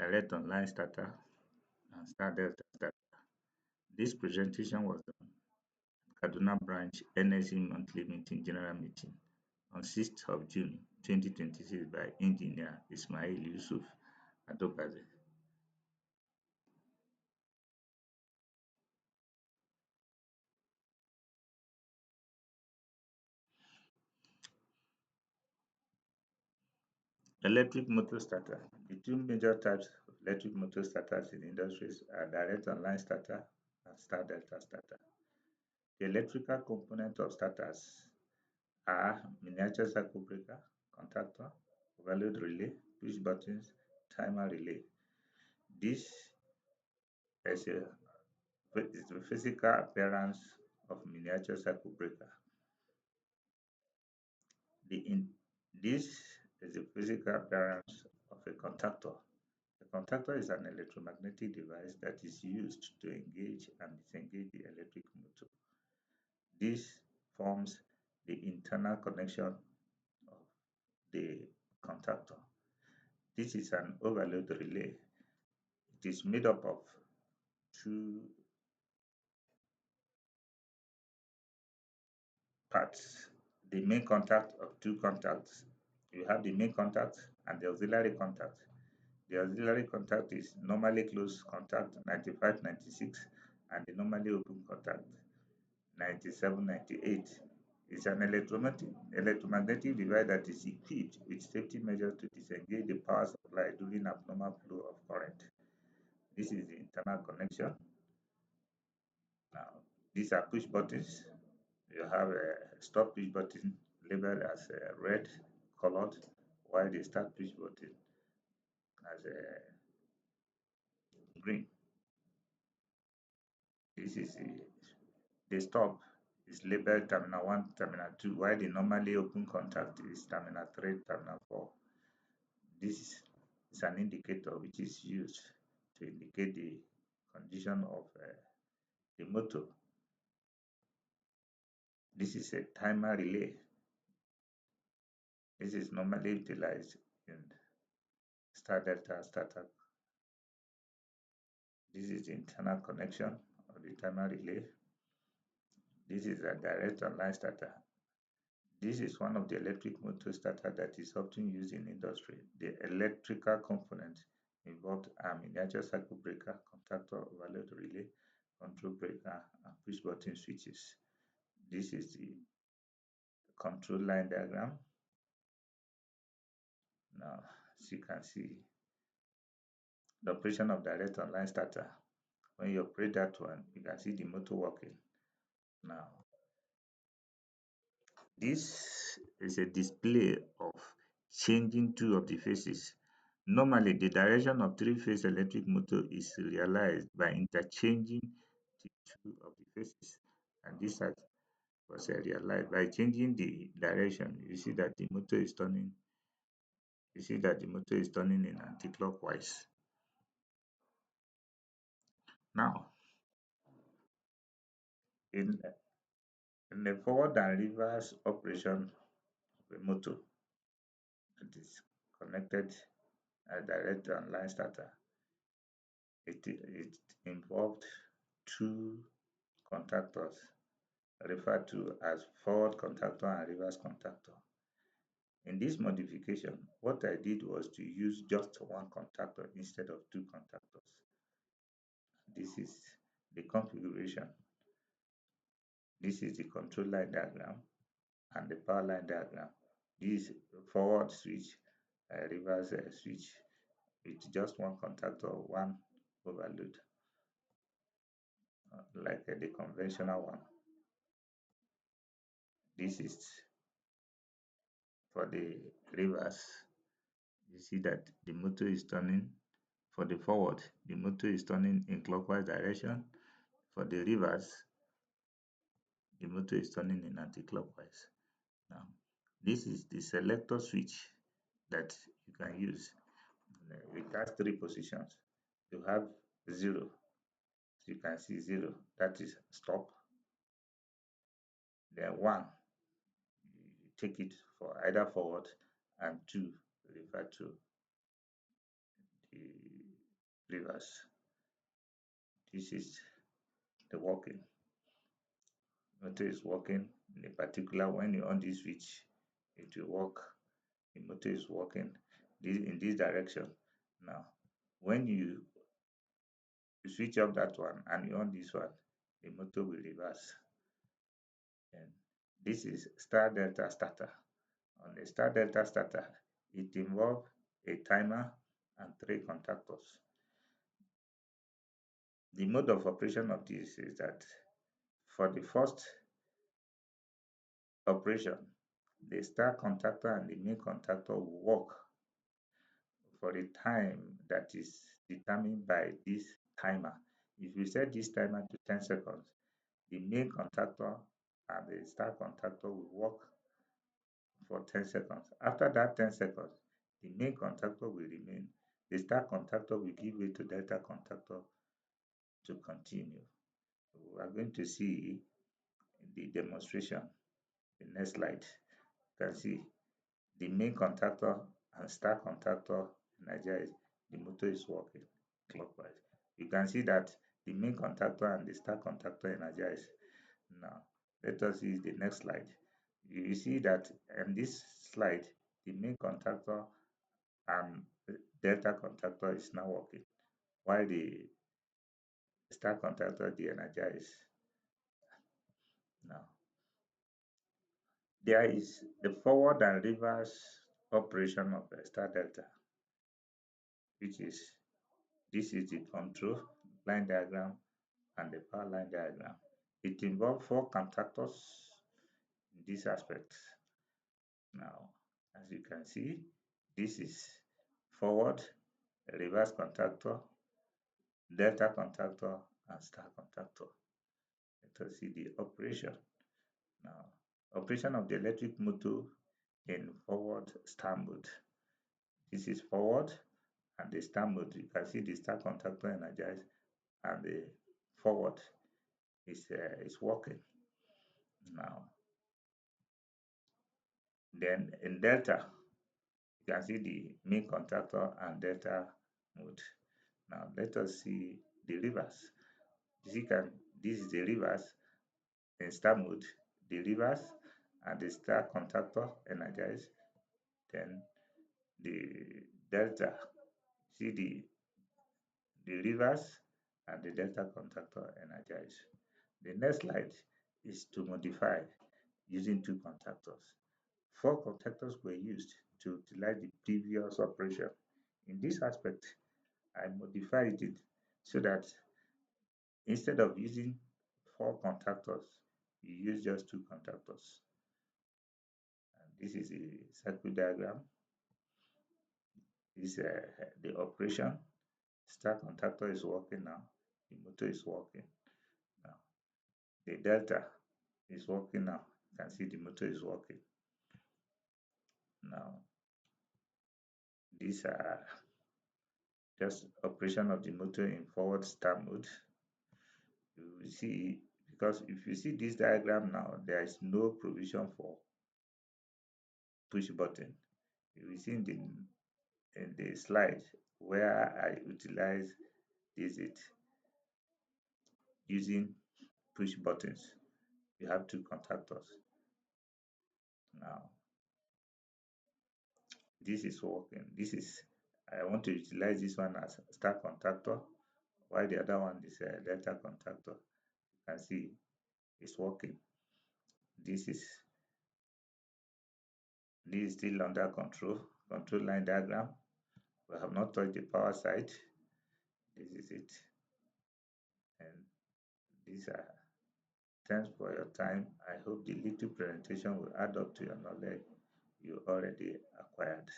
direct online starter, and star delta starter. This presentation was done at Kaduna branch NSE monthly meeting general meeting on 6th of June 2026 by Engineer Ismail Yusuf Adokaze. Electric motor starter. The two major types of electric motor starters in industries are direct online starter and star delta starter. The electrical component of starters are miniature circuit breaker, contactor, overload relay, push buttons, timer relay. This is the physical appearance of miniature circuit breaker. The in, this is the physical appearance of a contactor. A contactor is an electromagnetic device that is used to engage and disengage the electric motor. This forms the internal connection of the contactor. This is an overload relay. It is made up of two parts. The main contact of two contacts. You have the main contact and the auxiliary contact. The auxiliary contact is normally closed contact 95-96 and the normally open contact 97-98. It's an electromagnetic device that is equipped with safety measures to disengage the power supply during abnormal flow of current. This is the internal connection. Now, these are push buttons. You have a stop push button labeled as red colored, while the start push button as green. This is the stop is labeled terminal 1, terminal 2, while the normally open contact is terminal 3, terminal 4. This is an indicator which is used to indicate the condition of the motor. This is a timer relay. This is normally utilized in star delta startup. This is the internal connection of the timer relay. This is a direct online starter. This is one of the electric motor starter that is often used in industry. The electrical components involved are miniature circuit breaker, contactor, overload relay, control breaker, and push button switches. This is the control line diagram. Now, as you can see, the operation of direct online starter. When you operate that one, you can see the motor working. Now, this is a display of changing two of the phases. Normally, the direction of three-phase electric motor is realized by interchanging the two of the phases. And this was realized by changing the direction. You see that the motor is turning. You see that the motor is turning in anti-clockwise. Now, in, in the forward and reverse operation of a motor that is connected a direct online starter, it involved two contactors referred to as forward contactor and reverse contactor. In this modification, what I did was to use just one contactor instead of two contactors. This is the configuration. This is the control line diagram and the power line diagram. This forward switch, reverse switch with just one contactor, one overload, like the conventional one. This is for the reverse. You see that the motor is turning. For the forward, the motor is turning in clockwise direction. For the reverse, the motor is turning in anti-clockwise. Now, this is the selector switch that you can use. It has three positions. You have 0. You can see 0. That is stop. Then 1, you take it for either forward, and 2 refer to the reverse. This is the working. Motor is working in a particular when you on this switch, it will work. The motor is working in this direction. Now, when you switch off that one and you on this one, the motor will reverse. And this is star delta starter. On the star delta starter, it involves a timer and three contactors. The mode of operation of this is that for the first operation, the star contactor and the main contactor will work for the time that is determined by this timer. If you set this timer to 10 seconds, the main contactor and the star contactor will work for 10 seconds. After that 10 seconds, the main contactor will remain. The star contactor will give way to delta contactor to continue. We are going to see the demonstration, the next slide. You can see the main contactor and star contactor energized, the motor is working clockwise. You can see that the main contactor and the star contactor energized. Now, let us see the next slide. You see that in this slide, the main contactor and delta contactor is now working, while the star contactor de-energized. Now, there is the forward and reverse operation of the star delta, which is this is the control line diagram and the power line diagram. It involves four contactors in this aspect. Now, as you can see, this is forward, reverse contactor, delta contactor, and star contactor. Let us see the operation. Now, operation of the electric motor in forward star mode. This is forward and the star mode. You can see the star contactor energized and the forward is working. Now, then in delta, you can see the main contactor and delta mode. Now let us see the reverse. This is the reverse in star mode, the reverse and the star contactor energized. Then the delta, see the reverse and the delta contactor energized. The next slide is to modify using two contactors. Four contactors were used to utilize the previous operation. In this aspect, I modified it so that instead of using four contactors, you use just two contactors. And this is a circuit diagram. This is the operation. Star contactor is working now. The motor is working now. The delta is working now. You can see the motor is working now. These are just operation of the motor in forward star mode. You will see, because if you see this diagram now, there is no provision for push button. You will see in the slide where I utilize it using push buttons. You have two contactors. Now, this is working. I want to utilize this one as star contactor, while the other one is a delta contactor. You can see it's working. This is still under control line diagram. We have not touched the power side. This is it. And these are, thanks for your time. I hope the little presentation will add up to your knowledge you already acquired.